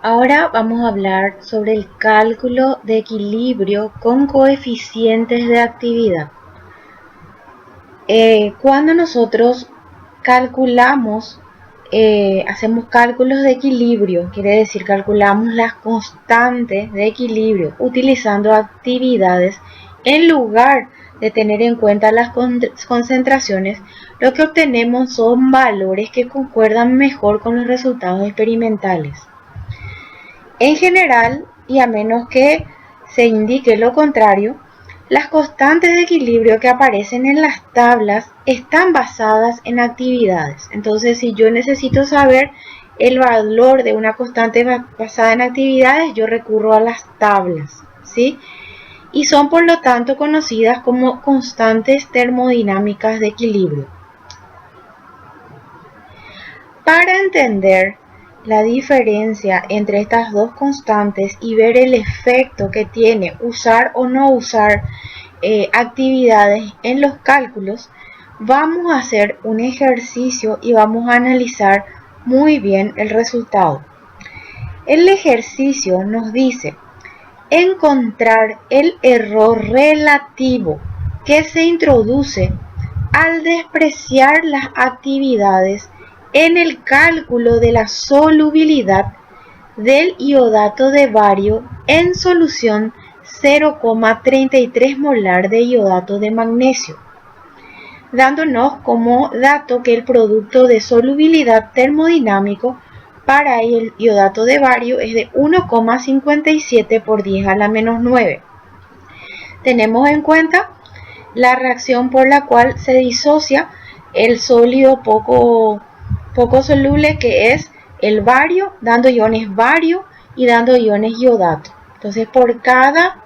Ahora vamos a hablar sobre el cálculo de equilibrio con coeficientes de actividad. Cuando nosotros calculamos, hacemos cálculos de equilibrio, quiere decir calculamos las constantes de equilibrio utilizando actividades en lugar de tener en cuenta las concentraciones, lo que obtenemos son valores que concuerdan mejor con los resultados experimentales. En general, y a menos que se indique lo contrario, las constantes de equilibrio que aparecen en las tablas están basadas en actividades. Entonces, si yo necesito saber el valor de una constante basada en actividades, yo recurro a las tablas, ¿sí? Y son por lo tanto conocidas como constantes termodinámicas de equilibrio. Para entender la diferencia entre estas dos constantes y ver el efecto que tiene usar o no usar actividades en los cálculos, vamos a hacer un ejercicio y vamos a analizar muy bien el resultado. El ejercicio nos dice encontrar el error relativo que se introduce al despreciar las actividades en el cálculo de la solubilidad del iodato de bario en solución 0,33 molar de iodato de magnesio, dándonos como dato que el producto de solubilidad termodinámico para el iodato de bario es de 1,57 por 10 a la menos 9. Tenemos en cuenta la reacción por la cual se disocia el sólido poco soluble, que es el bario, dando iones bario y dando iones iodato. Entonces, por cada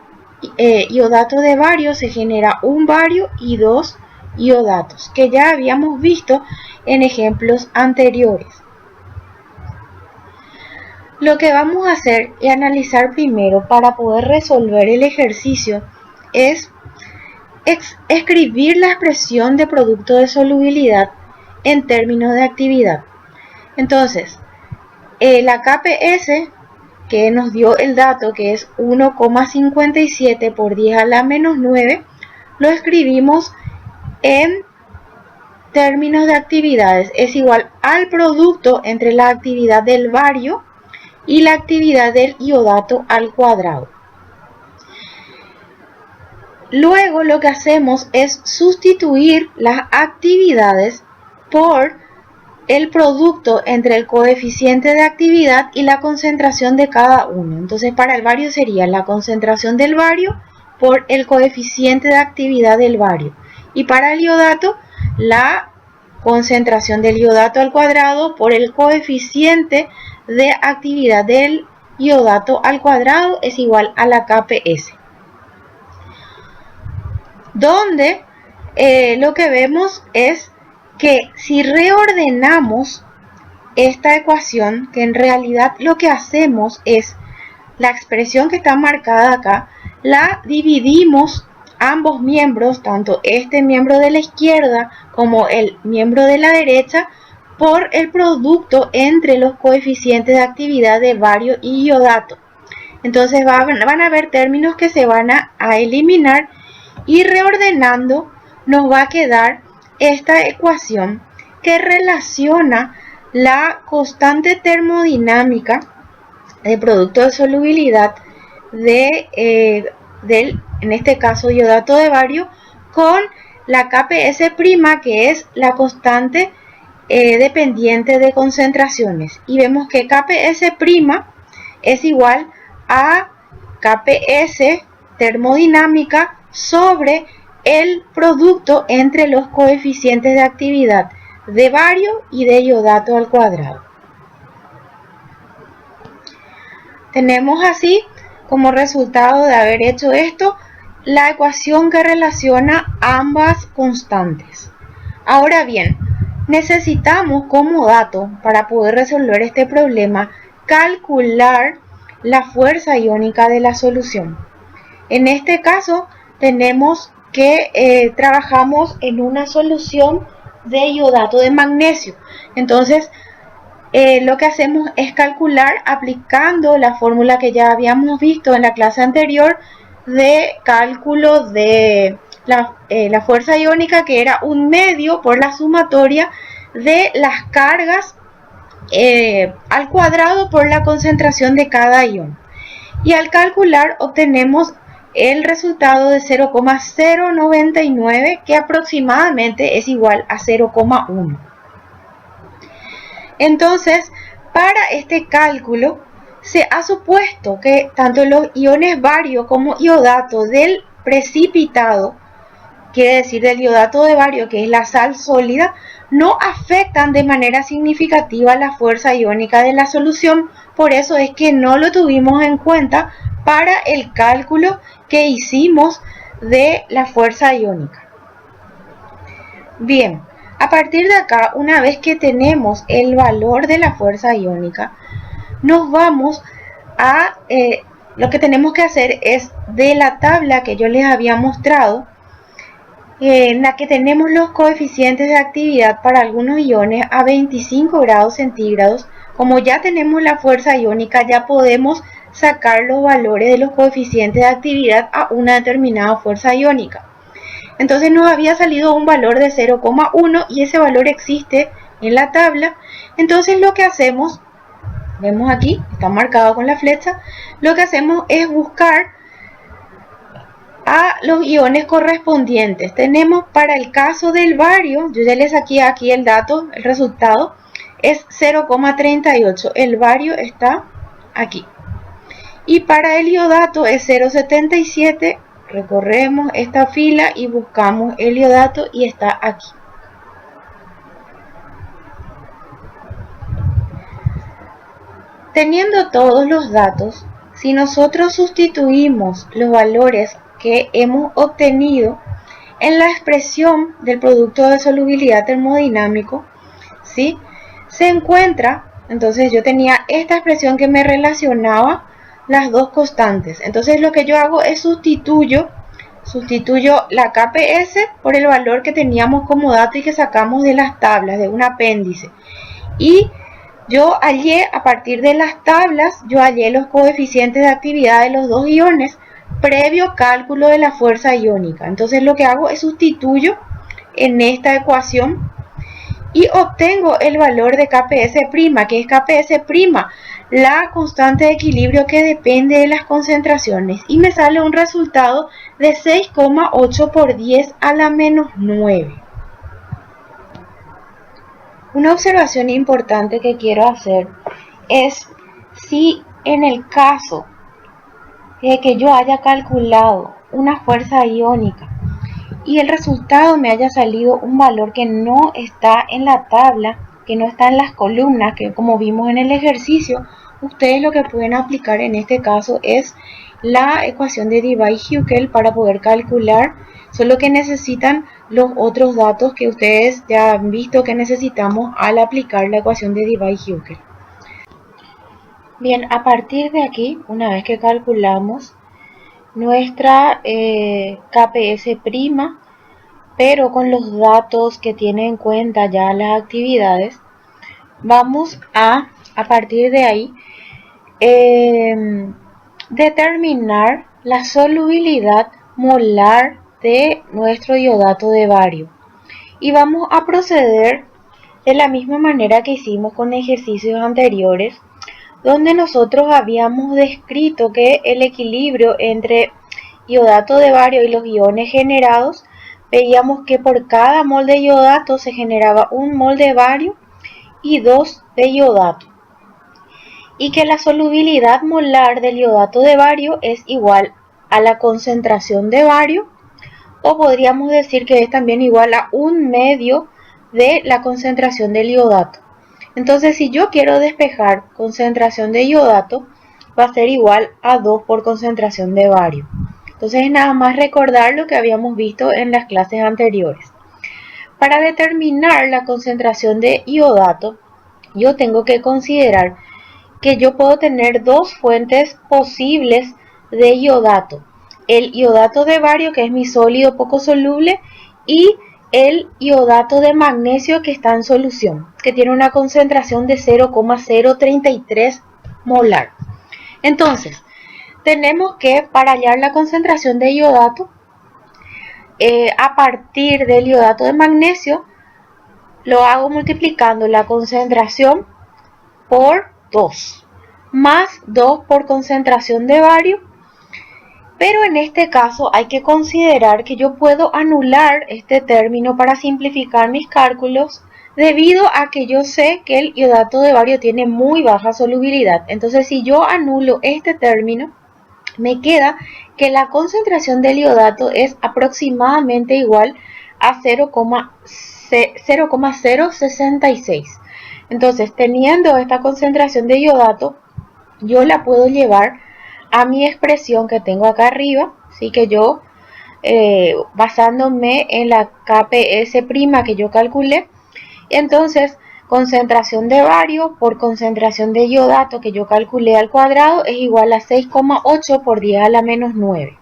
iodato de bario se genera un bario y dos iodatos, que ya habíamos visto en ejemplos anteriores. Lo que vamos a hacer y analizar primero para poder resolver el ejercicio es escribir la expresión de producto de solubilidad en términos de actividad. Entonces, la KPS, que nos dio el dato que es 1,57 por 10 a la menos 9, lo escribimos en términos de actividades. Es igual al producto entre la actividad del bario y la actividad del iodato al cuadrado. Luego lo que hacemos es sustituir las actividades por el producto entre el coeficiente de actividad y la concentración de cada uno. Entonces, para el bario sería la concentración del bario por el coeficiente de actividad del bario. Y para el iodato, la concentración del iodato al cuadrado por el coeficiente de actividad del iodato al cuadrado es igual a la KPS. Donde lo que vemos es que si reordenamos esta ecuación, que en realidad lo que hacemos es la expresión que está marcada acá, la dividimos ambos miembros, tanto este miembro de la izquierda como el miembro de la derecha, por el producto entre los coeficientes de actividad de bario y iodato. Entonces van a haber términos que se van a eliminar y reordenando nos va a quedar esta ecuación que relaciona la constante termodinámica del producto de solubilidad del, en este caso, iodato de bario con la KPS', que es la constante dependiente de concentraciones. Y vemos que KPS' es igual a KPS termodinámica sobre el producto entre los coeficientes de actividad de bario y de iodato al cuadrado. Tenemos así como resultado de haber hecho esto la ecuación que relaciona ambas constantes. Ahora bien, necesitamos como dato para poder resolver este problema calcular la fuerza iónica de la solución. En este caso tenemos que trabajamos en una solución de iodato de magnesio. Entonces lo que hacemos es calcular aplicando la fórmula que ya habíamos visto en la clase anterior de cálculo de la fuerza iónica, que era 1 medio por la sumatoria de las cargas al cuadrado por la concentración de cada ion. Y al calcular obtenemos el resultado de 0,099, que aproximadamente es igual a 0,1. Entonces, para este cálculo se ha supuesto que tanto los iones bario como iodato del precipitado, quiere decir del iodato de bario, que es la sal sólida, no afectan de manera significativa la fuerza iónica de la solución. Por eso es que no lo tuvimos en cuenta para el cálculo que hicimos de la fuerza iónica. Bien, a partir de acá, una vez que tenemos el valor de la fuerza iónica, nos vamos a, lo que tenemos que hacer es de la tabla que yo les había mostrado, en la que tenemos los coeficientes de actividad para algunos iones a 25 grados centígrados. Como ya tenemos la fuerza iónica, ya podemos sacar los valores de los coeficientes de actividad a una determinada fuerza iónica. Entonces nos había salido un valor de 0,1 y ese valor existe en la tabla. Entonces lo que hacemos, vemos aquí, está marcado con la flecha, lo que hacemos es buscar a los iones correspondientes. Tenemos para el caso del bario, yo ya les saqué aquí el dato, el resultado es 0,38, el bario está aquí. Y para el iodato es 0,77, recorremos esta fila y buscamos el iodato y está aquí. Teniendo todos los datos, si nosotros sustituimos los valores que hemos obtenido en la expresión del producto de solubilidad termodinámico, ¿sí? Se encuentra, entonces yo tenía esta expresión que me relacionaba las dos constantes. Entonces lo que yo hago es sustituyo la KPS por el valor que teníamos como dato y que sacamos de las tablas, de un apéndice. Y yo hallé, a partir de las tablas, yo hallé los coeficientes de actividad de los dos iones previo cálculo de la fuerza iónica. Entonces lo que hago es sustituyo en esta ecuación y obtengo el valor de KPS', que es KPS', la constante de equilibrio que depende de las concentraciones, y me sale un resultado de 6,8 por 10 a la menos 9. Una observación importante que quiero hacer es si en el caso de que yo haya calculado una fuerza iónica y el resultado me haya salido un valor que no está en la tabla, que no está en las columnas, que como vimos en el ejercicio, ustedes lo que pueden aplicar en este caso es la ecuación de Debye-Hückel para poder calcular, solo que necesitan los otros datos que ustedes ya han visto que necesitamos al aplicar la ecuación de Debye-Hückel. Bien, a partir de aquí, una vez que calculamos nuestra KPS', pero con los datos que tiene en cuenta ya las actividades, vamos a partir de ahí, determinar la solubilidad molar de nuestro iodato de bario. Y vamos a proceder de la misma manera que hicimos con ejercicios anteriores, donde nosotros habíamos descrito que el equilibrio entre iodato de bario y los iones generados, veíamos que por cada mol de iodato se generaba un mol de bario y 2 de iodato, y que la solubilidad molar del iodato de bario es igual a la concentración de bario, o podríamos decir que es también igual a 1 medio de la concentración del iodato. Entonces, si yo quiero despejar concentración de iodato, va a ser igual a 2 por concentración de bario. Entonces, nada más recordar lo que habíamos visto en las clases anteriores. Para determinar la concentración de iodato, yo tengo que considerar que yo puedo tener dos fuentes posibles de iodato. El iodato de bario, que es mi sólido poco soluble, y el iodato de magnesio que está en solución, que tiene una concentración de 0,033 molar. Entonces, tenemos que, para hallar la concentración de iodato, a partir del iodato de magnesio, lo hago multiplicando la concentración por 2, más 2 por concentración de bario. Pero en este caso hay que considerar que yo puedo anular este término para simplificar mis cálculos, debido a que yo sé que el iodato de bario tiene muy baja solubilidad. Entonces, si yo anulo este término, me queda que la concentración del iodato es aproximadamente igual a 0,066. Entonces, teniendo esta concentración de iodato, yo la puedo llevar a mi expresión que tengo acá arriba, ¿sí? Que yo, basándome en la KPS' que yo calculé, entonces concentración de bario por concentración de iodato que yo calculé al cuadrado es igual a 6,8 por 10 a la menos 9.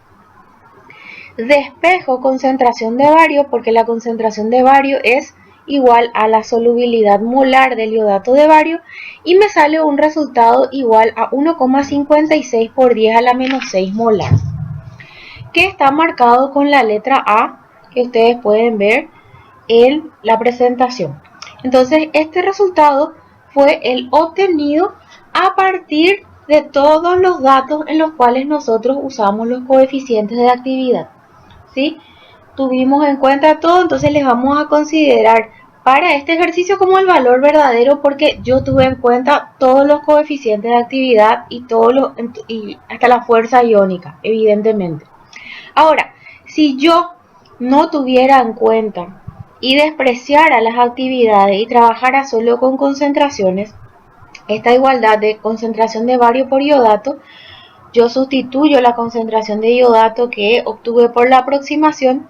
Despejo concentración de bario porque la concentración de bario es igual a la solubilidad molar del iodato de bario y me sale un resultado igual a 1,56 por 10 a la menos 6 molar, que está marcado con la letra A que ustedes pueden ver en la presentación. Entonces, este resultado fue el obtenido a partir de todos los datos en los cuales nosotros usamos los coeficientes de actividad, ¿sí? Tuvimos en cuenta todo, entonces les vamos a considerar para este ejercicio como el valor verdadero porque yo tuve en cuenta todos los coeficientes de actividad y hasta la fuerza iónica, evidentemente. Ahora, si yo no tuviera en cuenta y despreciara las actividades y trabajara solo con concentraciones, esta igualdad de concentración de bario por iodato, yo sustituyo la concentración de iodato que obtuve por la aproximación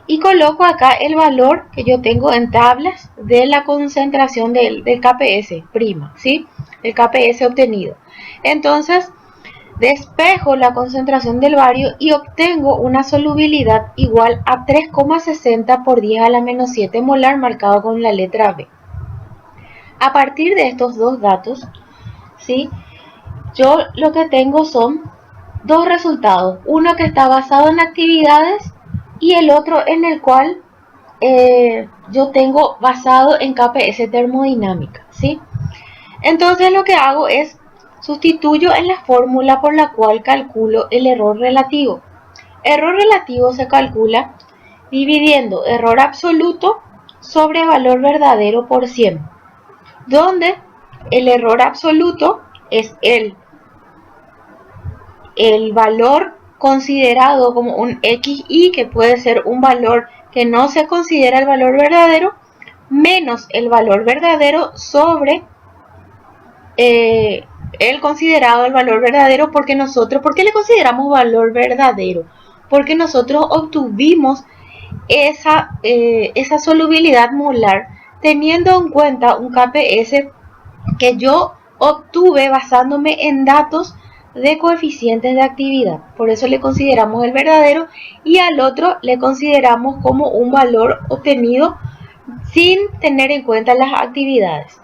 y coloco acá el valor que yo tengo en tablas de la concentración del KPS', ¿sí? El KPS obtenido. Entonces, despejo la concentración del bario y obtengo una solubilidad igual a 3,60 por 10 a la menos 7 molar, marcado con la letra B. A partir de estos dos datos, ¿sí? Yo lo que tengo son dos resultados, uno que está basado en actividades y el otro en el cual yo tengo basado en KPS termodinámica, ¿sí? Entonces lo que hago es sustituyo en la fórmula por la cual calculo el error relativo. Error relativo se calcula dividiendo error absoluto sobre valor verdadero por 100, donde el error absoluto es el valor considerado como un XI, que puede ser un valor que no se considera el valor verdadero, menos el valor verdadero sobre el considerado el valor verdadero. ¿Por qué le consideramos valor verdadero? Porque nosotros obtuvimos esa solubilidad molar teniendo en cuenta un KPS que yo obtuve basándome en datos de coeficientes de actividad. Por eso le consideramos el verdadero y al otro le consideramos como un valor obtenido sin tener en cuenta las actividades.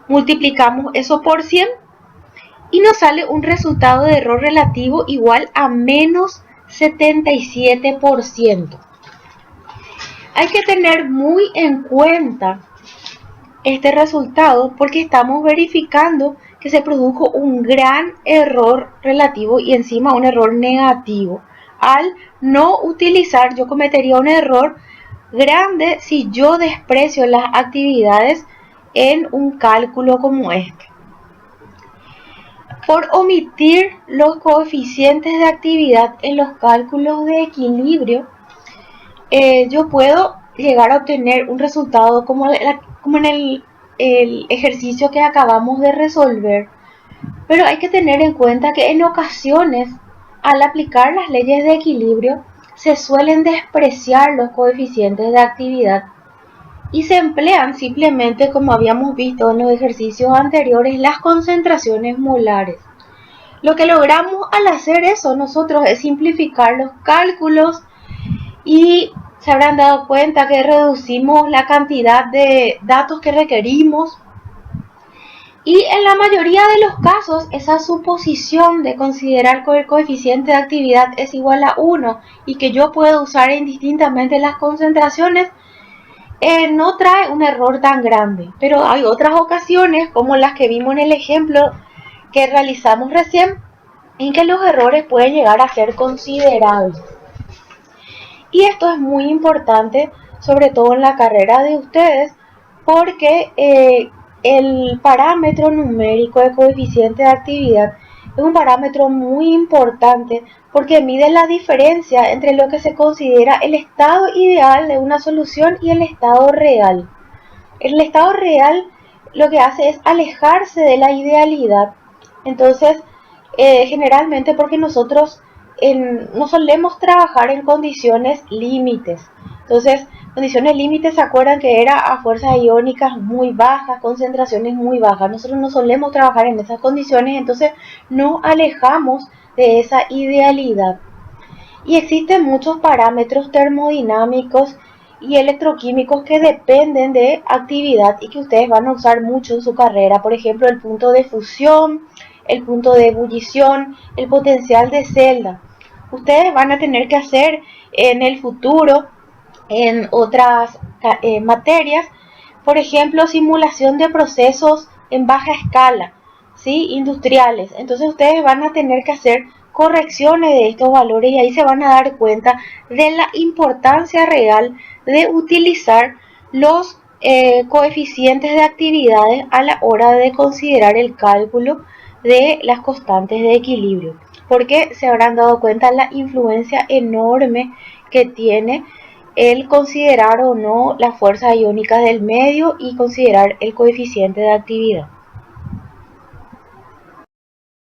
Multiplicamos eso por 100 y nos sale un resultado de error relativo igual a menos 77%. Hay que tener muy en cuenta este resultado porque estamos verificando que se produjo un gran error relativo y encima un error negativo. Al no utilizar, yo cometería un error grande si yo desprecio las actividades en un cálculo como este. Por omitir los coeficientes de actividad en los cálculos de equilibrio, yo puedo llegar a obtener un resultado como en el ejercicio que acabamos de resolver. Pero hay que tener en cuenta que en ocasiones, al aplicar las leyes de equilibrio, se suelen despreciar los coeficientes de actividad y se emplean simplemente, como habíamos visto en los ejercicios anteriores, las concentraciones molares. Lo que logramos al hacer eso nosotros es simplificar los cálculos y se habrán dado cuenta que reducimos la cantidad de datos que requerimos. Y en la mayoría de los casos, esa suposición de considerar que el coeficiente de actividad es igual a 1 y que yo puedo usar indistintamente las concentraciones, no trae un error tan grande. Pero hay otras ocasiones, como las que vimos en el ejemplo que realizamos recién, en que los errores pueden llegar a ser considerables. Y esto es muy importante, sobre todo en la carrera de ustedes, porque el parámetro numérico de coeficiente de actividad es un parámetro muy importante porque mide la diferencia entre lo que se considera el estado ideal de una solución y el estado real. El estado real lo que hace es alejarse de la idealidad. Entonces, generalmente porque nosotros no solemos trabajar en condiciones límites. Entonces, condiciones límites, ¿se acuerdan que era a fuerzas iónicas muy bajas, concentraciones muy bajas? Nosotros no solemos trabajar en esas condiciones, entonces nos alejamos de esa idealidad. Y existen muchos parámetros termodinámicos y electroquímicos que dependen de actividad y que ustedes van a usar mucho en su carrera. Por ejemplo, el punto de fusión, el punto de ebullición, el potencial de celda. Ustedes van a tener que hacer en el futuro, en otras materias, por ejemplo, simulación de procesos en baja escala, ¿sí? Industriales. Entonces ustedes van a tener que hacer correcciones de estos valores y ahí se van a dar cuenta de la importancia real de utilizar los coeficientes de actividades a la hora de considerar el cálculo de las constantes de equilibrio, porque se habrán dado cuenta la influencia enorme que tiene el considerar o no las fuerzas iónicas del medio y considerar el coeficiente de actividad.